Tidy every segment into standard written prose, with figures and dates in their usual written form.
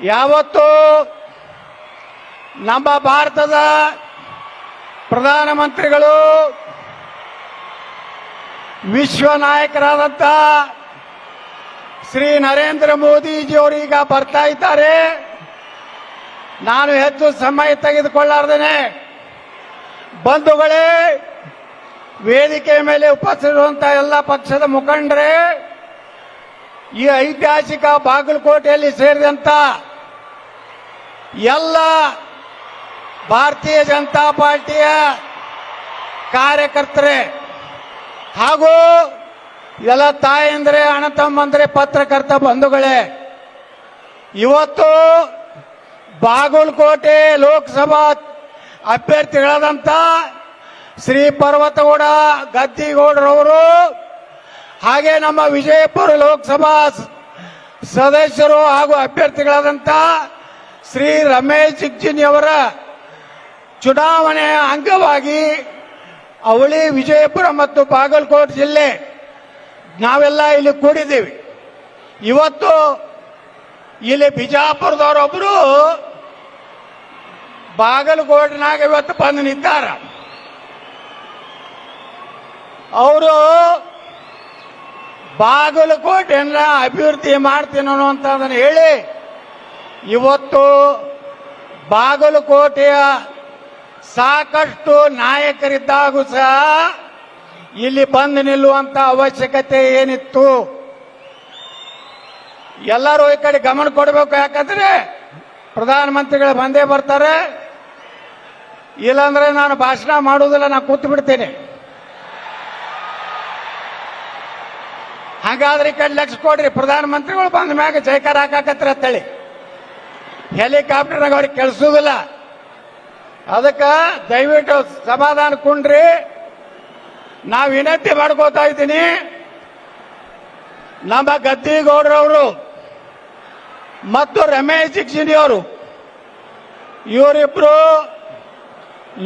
ಯಾವತ್ತು ನಮ್ಮ ಭಾರತದ ಪ್ರಧಾನಮಂತ್ರಿಗಳು ವಿಶ್ವ ನಾಯಕರಾದಂಥ ಶ್ರೀ ನರೇಂದ್ರ ಮೋದಿಜಿಯವರೀಗ ಬರ್ತಾ ಇದ್ದಾರೆ. ನಾನು ಹೆಚ್ಚು ಸಮಯ ತೆಗೆದುಕೊಳ್ಳಾರ್ದೇನೆ ಬಂಧುಗಳೇ, ವೇದಿಕೆ ಮೇಲೆ ಉಪಸ್ಥಿತರಿರುವಂತಹ ಎಲ್ಲ ಪಕ್ಷದ ಮುಖಂಡರೇ, ಈ ಐತಿಹಾಸಿಕ ಬಾಗಲಕೋಟೆಯಲ್ಲಿ ಸೇರಿದಂತ ಎಲ್ಲ ಭಾರತೀಯ ಜನತಾ ಪಾರ್ಟಿಯ ಕಾರ್ಯಕರ್ತರೇ ಹಾಗೂ ಎಲ್ಲ ತಾಯಂದ್ರೆ, ಅಣ್ಣ ತಮ್ಮಂದ್ರೆ, ಪತ್ರಕರ್ತ ಬಂಧುಗಳೇ, ಇವತ್ತು ಬಾಗಲಕೋಟೆ ಲೋಕಸಭಾ ಅಭ್ಯರ್ಥಿಗಳಾದಂಥ ಶ್ರೀ ಪರ್ವತಗೌಡ ಗದ್ದಿಗೌಡರವರು ಹಾಗೆ ನಮ್ಮ ವಿಜಯಪುರ ಲೋಕಸಭಾ ಸದಸ್ಯರು ಹಾಗೂ ಅಭ್ಯರ್ಥಿಗಳಾದಂಥ ಶ್ರೀ ರಮೇಶ್ ಜಿಗ್ಜಿಣಿಯವರ ಚುನಾವಣೆಯ ಅಂಗವಾಗಿ ಅವಳಿ, ವಿಜಯಪುರ ಮತ್ತು ಬಾಗಲಕೋಟೆ ಜಿಲ್ಲೆ ನಾವೆಲ್ಲ ಇಲ್ಲಿ ಕೂಡಿದ್ದೀವಿ. ಇವತ್ತು ಇಲ್ಲಿ ಬಿಜಾಪುರದವರೊಬ್ಬರು ಬಾಗಲಕೋಟೆನಾಗ ಇವತ್ತು ಬಂದು ನಿಂತಾರ. ಅವರು ಬಾಗಲಕೋಟೆಯನ್ನ ಅಭಿವೃದ್ಧಿ ಮಾಡ್ತೀನಿ ಅನ್ನುವಂಥದ್ದನ್ನು ಹೇಳಿ ಇವತ್ತು ಬಾಗಲಕೋಟೆಯ ಸಾಕಷ್ಟು ನಾಯಕರಿದ್ದಾಗೂ ಸಹ ಇಲ್ಲಿ ಬಂದು ನಿಲ್ಲುವಂತ ಅವಶ್ಯಕತೆ ಏನಿತ್ತು? ಎಲ್ಲರೂ ಈ ಕಡೆ ಗಮನ ಕೊಡಬೇಕು. ಯಾಕಂದ್ರೆ ಪ್ರಧಾನಮಂತ್ರಿಗಳು ಬಂದೇ ಬರ್ತಾರೆ. ಇಲ್ಲಾಂದ್ರೆ ನಾನು ಭಾಷಣ ಮಾಡುವುದಿಲ್ಲ, ನಾನು ಕೂತು ಬಿಡ್ತೇನೆ. ಹಾಗಾದ್ರೆ ಈ ಕಡೆ ಲಕ್ಷ ಕೊಡ್ರಿ. ಪ್ರಧಾನಮಂತ್ರಿಗಳು ಬಂದ ಮ್ಯಾಗ ಜೈಕಾರ ಹಾಕಾಕತ್ರ ಅಂತೇಳಿ ಹೆಲಿಕಾಪ್ಟರ್ನಾಗ ಅವ್ರಿಗೆ ಕೆಲ್ಸುದಿಲ್ಲ. ಅದಕ್ಕೆ ದಯವಿಟ್ಟು ಸಮಾಧಾನ ಕುಂಡ್ರಿ. ನಾವು ವಿನಂತಿ ಮಾಡ್ಕೋತಾ ಇದ್ದೀನಿ, ನಮ್ಮ ಗದ್ದಿಗೌಡರವರು ಮತ್ತು ರಮೇಶ್ ಜಿಗ್ಜಿಣಿಯವರು ಇವರಿಬ್ರು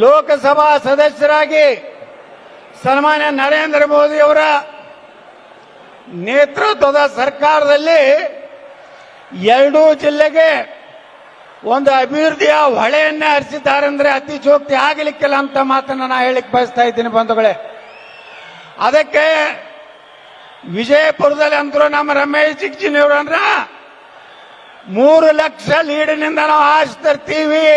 ಲೋಕಸಭಾ ಸದಸ್ಯರಾಗಿ ಸನ್ಮಾನ್ಯ ನರೇಂದ್ರ ಮೋದಿ ಅವರ ನೇತೃತ್ವದ ಸರ್ಕಾರದಲ್ಲಿ ಎರಡೂ ಜಿಲ್ಲೆಗೆ ಒಂದು ಅಭಿವೃದ್ಧಿಯ ಹೊಳೆಯನ್ನೇ ಹರಿಸಿದ್ದಾರೆ ಅಂದ್ರೆ ಅತಿಶೋಕ್ತಿ ಆಗಲಿಕ್ಕಿಲ್ಲ ಅಂತ ಮಾತನ್ನ ನಾನು ಹೇಳಿಕ್ ಬಯಸ್ತಾ ಇದ್ದೀನಿ ಬಂಧುಗಳೇ. ಅದಕ್ಕೆ ವಿಜಯಪುರದಲ್ಲಿ ಅಂತರೂ ನಮ್ಮ ರಮೇಶ್ ಜಿಗ್ಜಿಣಿಯವರನ್ನ 3 ಲಕ್ಷ ಲೀಡಿನಿಂದ ನಾವು ಆರಿಸಿ ತರ್ತೀವಿ.